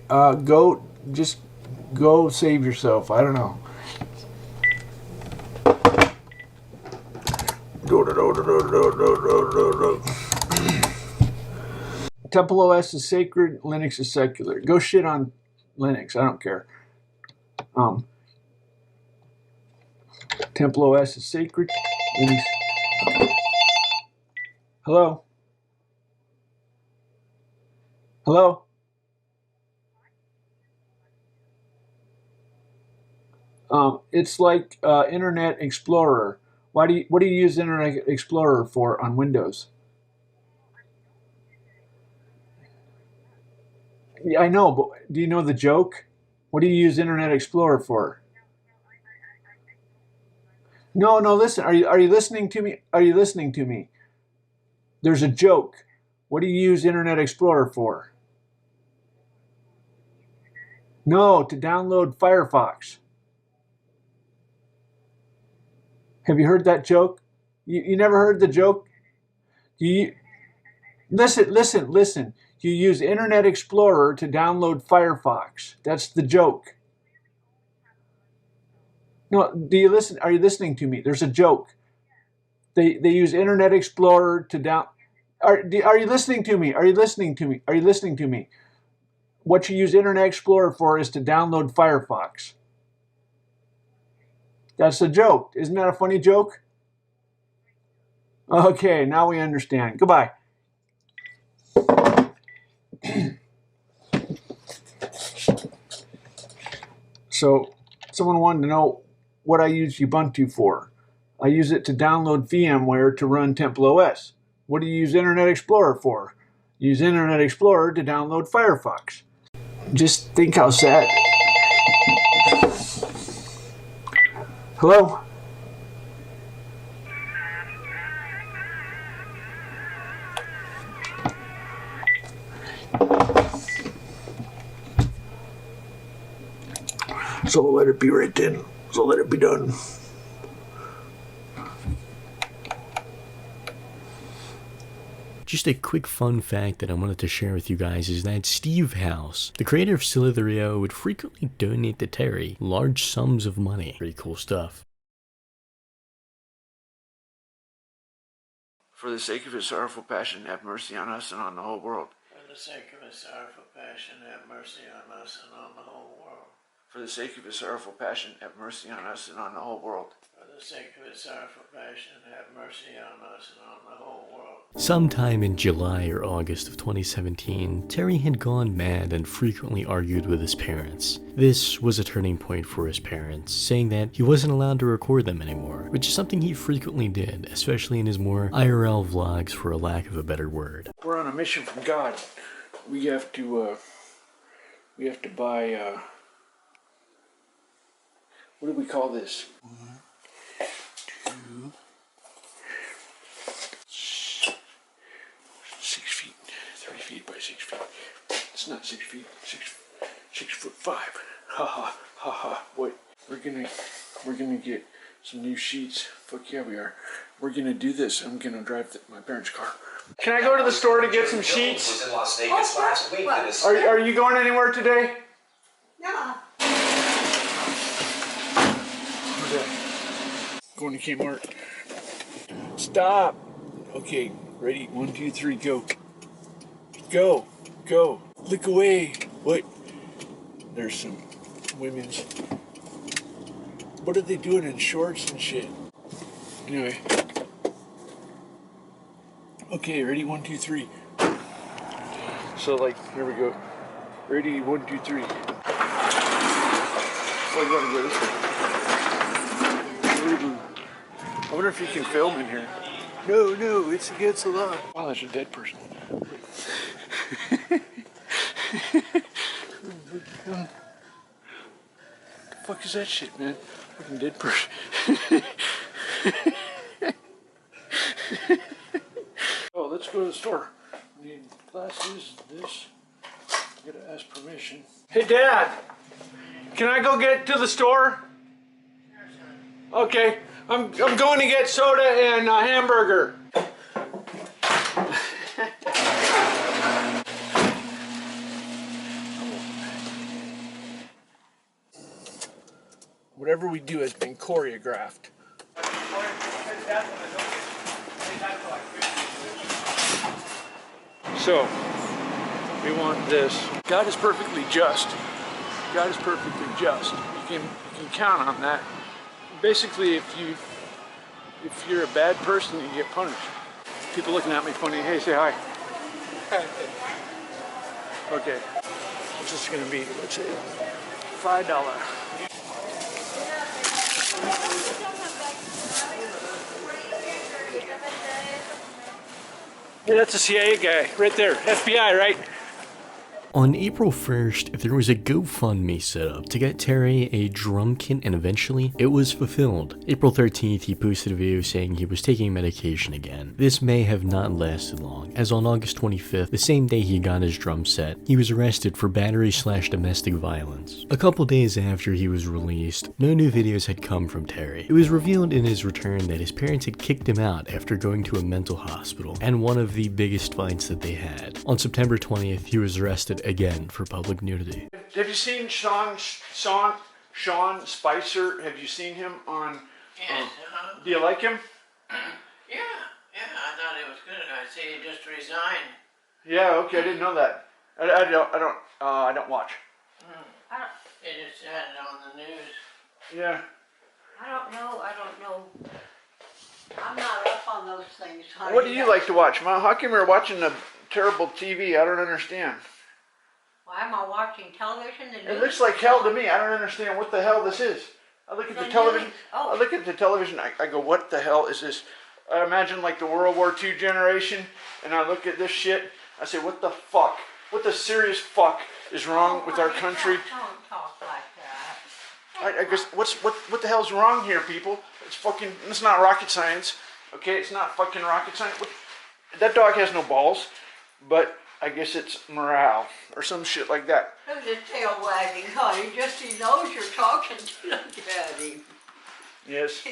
Speaker 4: just go save yourself. I don't know. TempleOS is sacred, Linux is secular. Go shit on Linux, I don't care. TempleOS is sacred, Linux. Hello? Hello? It's like Internet Explorer. What do you use Internet Explorer for on Windows? Yeah, I know, but do you know the joke? What do you use Internet Explorer for? No, listen. Are you listening to me? Are you listening to me? There's a joke. What do you use Internet Explorer for? No, to download Firefox. Have you heard that joke? You never heard the joke? You listen. You use Internet Explorer to download Firefox. That's the joke. No, do you listen? Are you listening to me? There's a joke. They use Internet Explorer to down. Are you listening to me? Are you listening to me? Are you listening to me? What you use Internet Explorer for is to download Firefox. That's a joke. Isn't that a funny joke? Okay, now we understand. Goodbye. So, someone wanted to know what I use Ubuntu for. I use it to download VMware to run TempleOS. What do you use Internet Explorer for? Use Internet Explorer to download Firefox. Just think how sad. Hello? So let it be right then. So let it be done.
Speaker 1: Just a quick fun fact that I wanted to share with you guys is that Steve House, the creator of Slither.io, would frequently donate to Terry large sums of money. Pretty cool stuff.
Speaker 6: For the sake of his sorrowful passion, have mercy on us and on the whole world.
Speaker 2: For the sake of his sorrowful passion, have mercy on us and on the whole world.
Speaker 6: For the sake of his sorrowful passion, have mercy on us and on the whole world.
Speaker 2: For the sake of his sorrowful passion, have mercy on us and on the whole world.
Speaker 1: Sometime in July or August of 2017, Terry had gone mad and frequently argued with his parents. This was a turning point for his parents, saying that he wasn't allowed to record them anymore, which is something he frequently did, especially in his more IRL vlogs, for a lack of a better word.
Speaker 3: We're on a mission from God. We have to buy, what do we call this? 1, 2, 6 feet, 3 feet by 6 feet. It's not 6 feet, 6'5". Ha ha, ha ha. What? We're gonna get some new sheets. Fuck yeah, we are. We're gonna do this. I'm gonna drive my parents' car. Can I go to the store to get some sheets?
Speaker 7: Was in Las Vegas last week.
Speaker 3: Are you going anywhere today?
Speaker 8: No.
Speaker 3: Going to Kmart. Stop. Okay, ready? 1, 2, 3, go. Go. Go. Look away. What? There's some women's. What are they doing in shorts and shit? Anyway. Okay, ready? 1, 2, 3. So, like, here we go. Ready? 1, 2, 3. Oh, you gotta go this way. I wonder if you can film in here. No, it's against the law. Oh, there's a dead person. The fuck is that shit, man? Fucking dead person. Oh, let's go to the store. We need glasses, this. I gotta ask permission. Hey, Dad! Can I go get to the store? Okay. I'm going to get soda and a hamburger. Whatever we do has been choreographed. So, we want this. God is perfectly just. God is perfectly just. You can count on that. Basically, if you're a bad person, you get punished. People looking at me funny. Hey, say hi. Okay. What's this gonna be? Let's say $5. Hey, that's a CIA guy right there. FBI, right?
Speaker 1: On April 1st, there was a GoFundMe set up to get Terry a drum kit, and eventually it was fulfilled. April 13th, he posted a video saying he was taking medication again. This may have not lasted long, as on August 25th, the same day he got his drum set, he was arrested for battery/domestic violence. A couple days after he was released, no new videos had come from Terry. It was revealed in his return that his parents had kicked him out after going to a mental hospital, and one of the biggest fights that they had. On September 20th, he was arrested again for public nudity.
Speaker 3: Have you seen Sean Spicer? Have you seen him on?
Speaker 2: Yes.
Speaker 3: Do you like him?
Speaker 2: Yeah, I thought it was good. I see he just resigned.
Speaker 3: Yeah. Okay, I didn't know that. I don't watch.
Speaker 2: They just had it on the news.
Speaker 3: Yeah.
Speaker 8: I don't know. I'm not up on those things, honey.
Speaker 3: What do you like to watch, Mom? How come you're watching the terrible TV? I don't understand.
Speaker 8: Why am I watching television?
Speaker 3: It looks like hell to me. I don't understand what the hell this is. I look at the television. I look at the television. I go, what the hell is this? I imagine like the World War II generation, and I look at this shit. I say, what the fuck? What the serious fuck is wrong with our country?
Speaker 8: Don't talk like that.
Speaker 3: I guess what the hell's wrong here, people? It's not rocket science, okay? It's not fucking rocket science. That dog has no balls, but I guess it's morale or some shit like that.
Speaker 8: Look at his tail wagging, honey. Just he knows you're talking to look at him.
Speaker 3: Yes.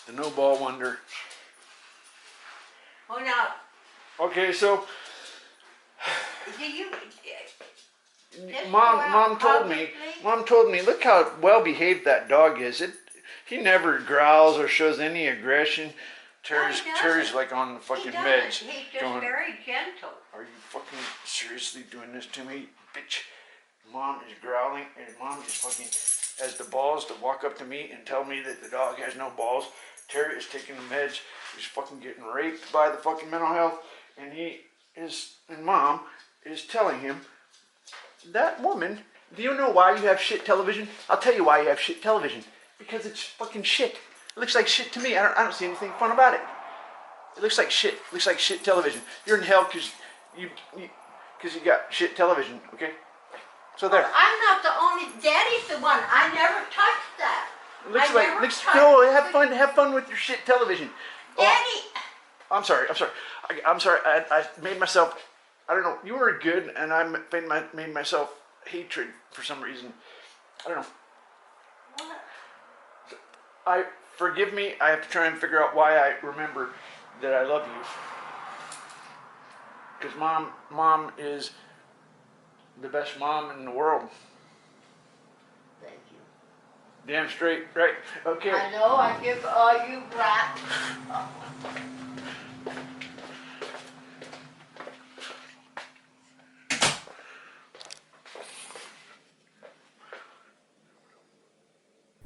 Speaker 3: The no ball wonder.
Speaker 8: Oh, now.
Speaker 3: Okay, so
Speaker 8: Do you?
Speaker 3: Mom told me, look how well behaved that dog is. He never growls or shows any aggression. Terry's like on the fucking meds.
Speaker 8: He's just very gentle.
Speaker 3: Are you fucking seriously doing this to me, bitch? Mom is growling, and Mom just fucking has the balls to walk up to me and tell me that the dog has no balls.
Speaker 4: Terry is taking the meds. He's fucking getting raped by the fucking mental health, and mom is telling him, that woman, do you know why you have shit television? I'll tell you why you have shit television. Because it's fucking shit. It looks like shit to me. I don't see anything fun about it. It looks like shit. It looks like shit television. You're in hell because you got shit television, okay? So there.
Speaker 8: I'm not the only, Daddy's the one. I never touched that.
Speaker 4: Have fun with your shit television.
Speaker 8: Daddy.
Speaker 4: Oh, I'm sorry. I made myself, I don't know, you were good and I made myself hatred for some reason. I don't know.
Speaker 8: What?
Speaker 4: Forgive me, I have to try and figure out why I remember that I love you. Because mom is the best mom in the world.
Speaker 8: Thank you.
Speaker 4: Damn straight, right? Okay.
Speaker 8: I know, I give all you brats.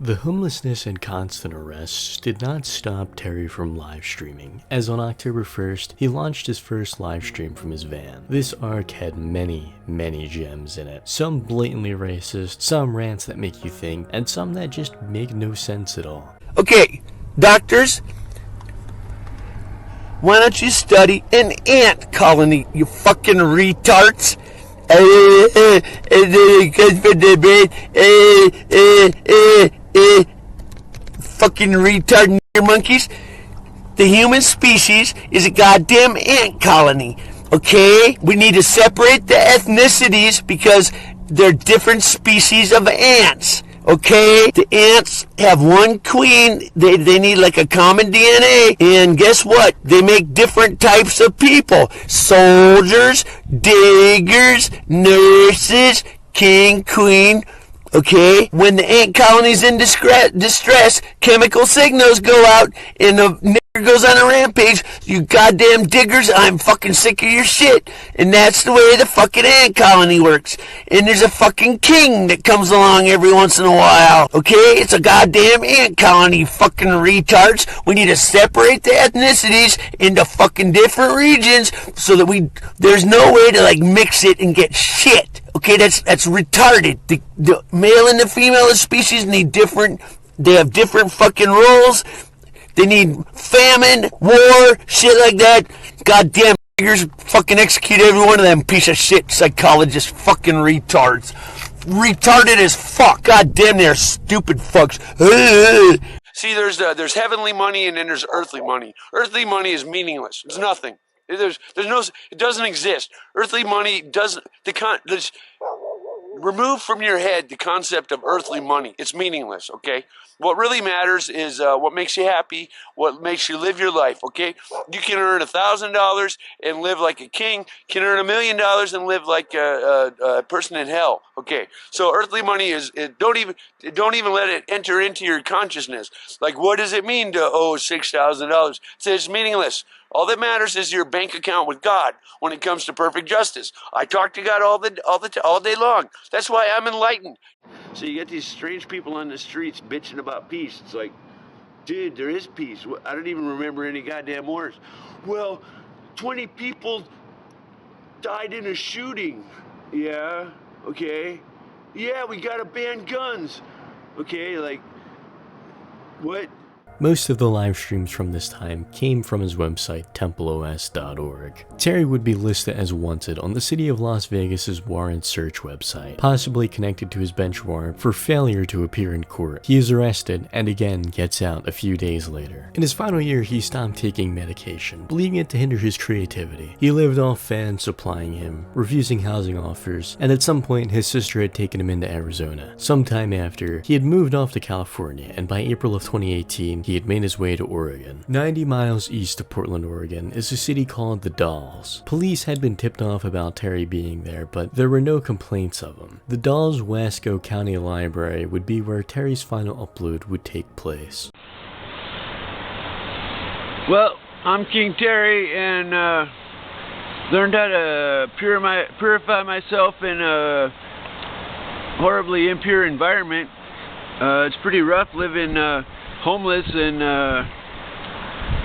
Speaker 1: The homelessness and constant arrests did not stop Terry from live streaming, as on October 1st, he launched his first live stream from his van. This arc had many, many gems in it. Some blatantly racist, some rants that make you think, and some that just make no sense at all.
Speaker 2: Okay, doctors, why don't you study an ant colony, you fucking retards? Fucking retard monkeys. The human species is a goddamn ant colony. Okay? We need to separate the ethnicities because they're different species of ants. Okay? The ants have one queen. They need like a common DNA. And guess what? They make different types of people. Soldiers, diggers, nurses, king, queen. Okay? When the ant colony's in distress, chemical signals go out and the nigger goes on a rampage. You goddamn diggers, I'm fucking sick of your shit. And that's the way the fucking ant colony works. And there's a fucking king that comes along every once in a while. Okay? It's a goddamn ant colony, fucking retards. We need to separate the ethnicities into fucking different regions so that there's no way to like mix it and get shit. Okay, that's retarded. The male and the female species they have different fucking roles. They need famine, war, shit like that. Goddamn niggers, fucking execute every one of them piece of shit psychologists, fucking retards. Retarded as fuck. Goddamn, they're stupid fucks. See, there's heavenly money and then there's earthly money. Earthly money is meaningless. It's nothing. It doesn't exist. Earthly money doesn't. Remove from your head the concept of earthly money. It's meaningless. Okay. What really matters is what makes you happy, what makes you live your life. Okay. You can earn $1,000 and live like a king. You can earn $1 million and live like a person in hell. Okay. So earthly money don't even let it enter into your consciousness. Like, what does it mean to owe $6,000? It's meaningless. All that matters is your bank account with God when it comes to perfect justice. I talk to God all day long. That's why I'm enlightened. So you get these strange people on the streets bitching about peace. It's like, dude, there is peace. I don't even remember any goddamn wars. Well, 20 people died in a shooting. Yeah, okay. Yeah, we gotta ban guns. Okay, like, what?
Speaker 1: Most of the live streams from this time came from his website, TempleOS.org. Terry would be listed as wanted on the city of Las Vegas's warrant search website, possibly connected to his bench warrant for failure to appear in court. He is arrested and again gets out a few days later. In his final year, he stopped taking medication, believing it to hinder his creativity. He lived off fans supplying him, refusing housing offers, and at some point his sister had taken him into Arizona. Sometime after, he had moved off to California, and by April of 2018, he had made his way to Oregon. 90 miles east of Portland, Oregon is a city called The Dalles. Police had been tipped off about Terry being there, but there were no complaints of him. The Dalles Wasco County Library would be where Terry's final upload would take place.
Speaker 6: Well, I'm King Terry and learned how to purify myself in a horribly impure environment. It's pretty rough living homeless and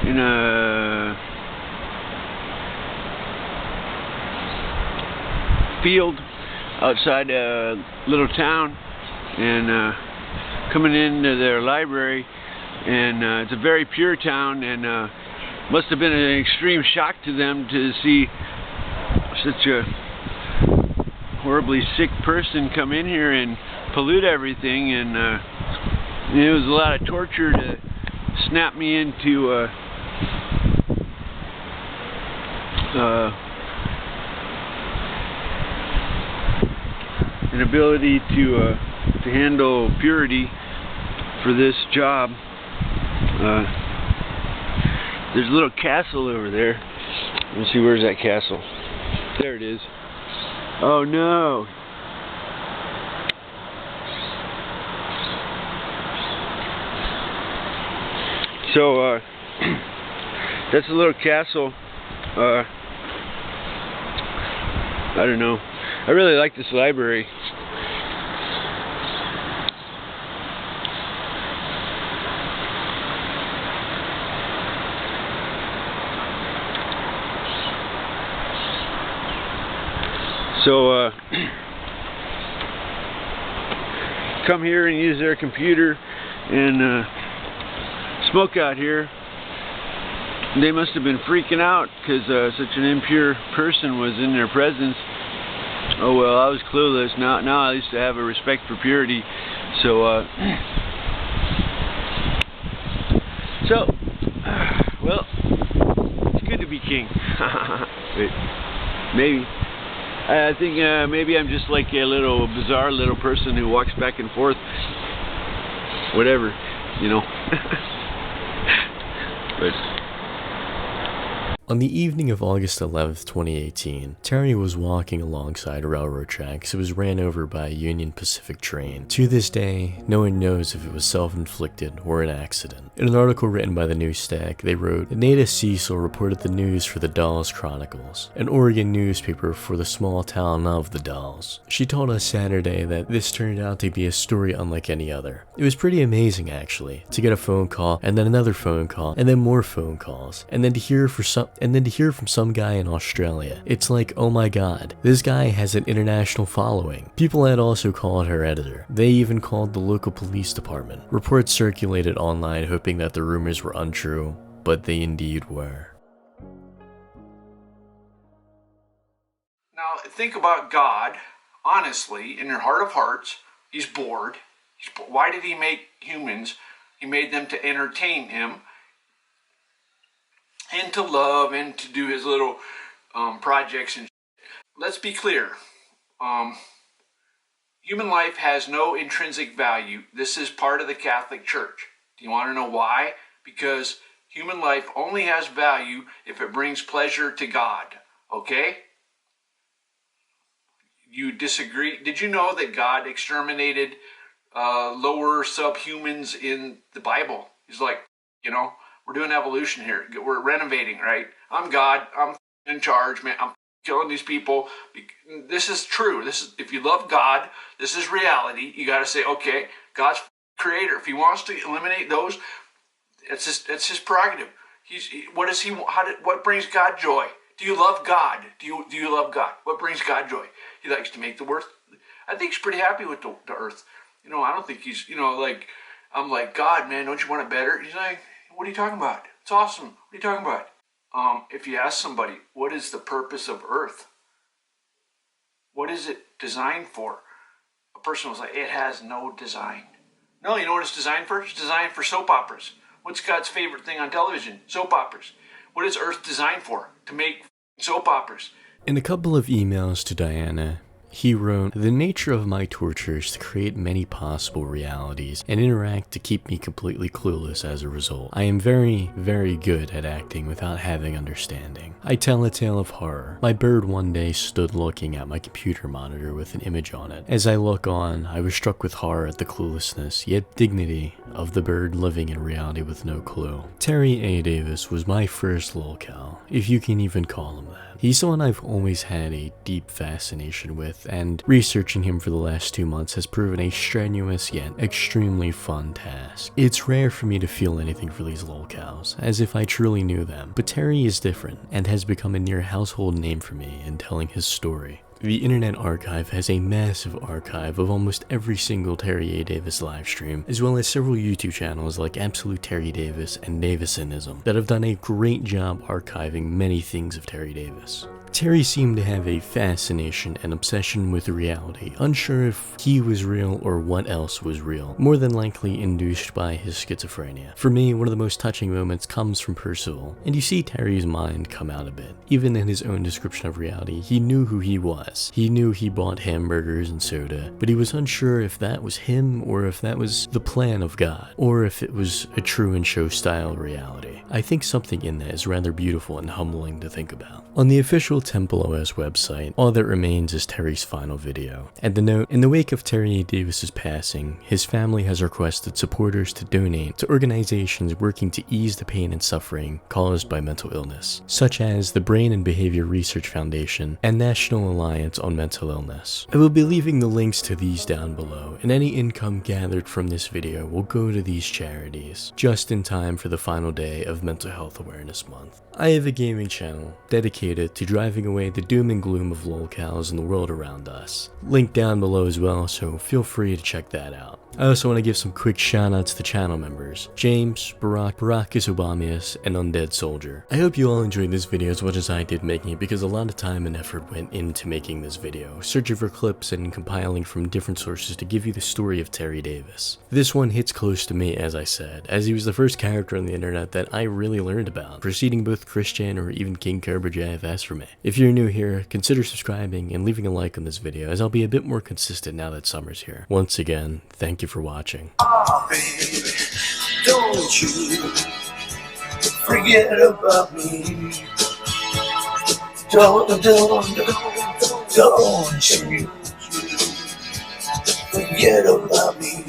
Speaker 6: in a field outside a little town, and coming into their library, and it's a very pure town, and must have been an extreme shock to them to see such a horribly sick person come in here and pollute everything, and it was a lot of torture to snap me into an ability to handle purity for this job. There's a little castle over there. Let's see, where's that castle? There it is. Oh no! So that's a little castle. I don't know. I really like this library. So come here and use their computer and smoke out here. They must have been freaking out because such an impure person was in their presence. Oh well, I was clueless. Now I used to have a respect for purity. So well, it's good to be king. Wait, maybe. I think maybe I'm just like a little bizarre little person who walks back and forth. Whatever, you know. But
Speaker 1: on the evening of August 11th, 2018, Terry was walking alongside railroad tracks. It was ran over by a Union Pacific train. To this day, no one knows if it was self-inflicted or an accident. In an article written by the News Stack, they wrote, Nada Cecil reported the news for the Dalles Chronicles, an Oregon newspaper for the small town of the Dalles. She told us Saturday that this turned out to be a story unlike any other. It was pretty amazing, actually, to get a phone call, and then another phone call, and then more phone calls, and then to hear from some guy in Australia. It's like, oh my god, this guy has an international following. People had also called her editor. They even called the local police department. Reports circulated online hoping that the rumors were untrue, but they indeed were.
Speaker 3: Now, think about God, honestly, in your heart of hearts. He's bored. Why did he make humans? He made them to entertain him, and to love, and to do his little projects. And let's be clear, human life has no intrinsic value. This is part of the Catholic Church. Do you want to know why? Because human life only has value if it brings pleasure to God. Okay? You disagree? Did you know that God exterminated lower subhumans in the Bible? He's like, you know, we're doing evolution here. We're renovating, right? I'm God. I'm in charge, man. I'm killing these people. This is true. This is, if you love God, this is reality. You got to say, okay, God's creator. If he wants to eliminate those, it's his prerogative. What brings God joy? Do you love God? Do you love God? What brings God joy? He likes to make the earth. I think he's pretty happy with the earth. You know, I don't think he's, you know, like, I'm like, God, man, don't you want it better? He's like, what are you talking about? It's awesome. What are you talking about? If you ask somebody, what is the purpose of Earth? What is it designed for? A person was like, it has no design. No, you know what it's designed for? It's designed for soap operas. What's God's favorite thing on television? Soap operas. What is Earth designed for? To make soap operas.
Speaker 1: In a couple of emails to Diana, he wrote, the nature of my torture is to create many possible realities and interact to keep me completely clueless as a result. I am very, very good at acting without having understanding. I tell a tale of horror. My bird one day stood looking at my computer monitor with an image on it. As I look on, I was struck with horror at the cluelessness, yet dignity, of the bird living in reality with no clue. Terry A. Davis was my first lolcow, if you can even call him that. He's someone I've always had a deep fascination with, and researching him for the last 2 months has proven a strenuous yet extremely fun task. It's rare for me to feel anything for these lolcows, as if I truly knew them, but Terry is different, and has become a near household name for me in telling his story. The Internet Archive has a massive archive of almost every single Terry A. Davis livestream, as well as several YouTube channels like Absolute Terry Davis and Davisonism that have done a great job archiving many things of Terry Davis. Terry seemed to have a fascination and obsession with reality, unsure if he was real or what else was real, more than likely induced by his schizophrenia. For me, one of the most touching moments comes from Percival, and you see Terry's mind come out a bit. Even in his own description of reality, he knew who he was. He knew he bought hamburgers and soda, but he was unsure if that was him or if that was the plan of God, or if it was a Truman Show style reality. I think something in that is rather beautiful and humbling to think about. On the official TempleOS website, all that remains is Terry's final video. And the note, in the wake of Terry A. Davis's passing, his family has requested supporters to donate to organizations working to ease the pain and suffering caused by mental illness, such as the Brain and Behavior Research Foundation and National Alliance on Mental Illness. I will be leaving the links to these down below, and any income gathered from this video will go to these charities, just in time for the final day of Mental Health Awareness Month. I have a gaming channel dedicated to driving away the doom and gloom of lolcows in the world around us. Link down below as well, so feel free to check that out. I also want to give some quick shoutouts to channel members: James, Barakis Obamius, and Undead Soldier. I hope you all enjoyed this video as much as I did making it, because a lot of time and effort went into making this video, searching for clips and compiling from different sources to give you the story of Terry Davis. This one hits close to me, as I said, as he was the first character on the internet that I really learned about, preceding both Christian or even King Cobra JFS for me. If you're new here, consider subscribing and leaving a like on this video, as I'll be a bit more consistent now that summer's here. Once again, thank you for watching.
Speaker 2: Oh, baby, don't you forget about me. Don't you forget about me.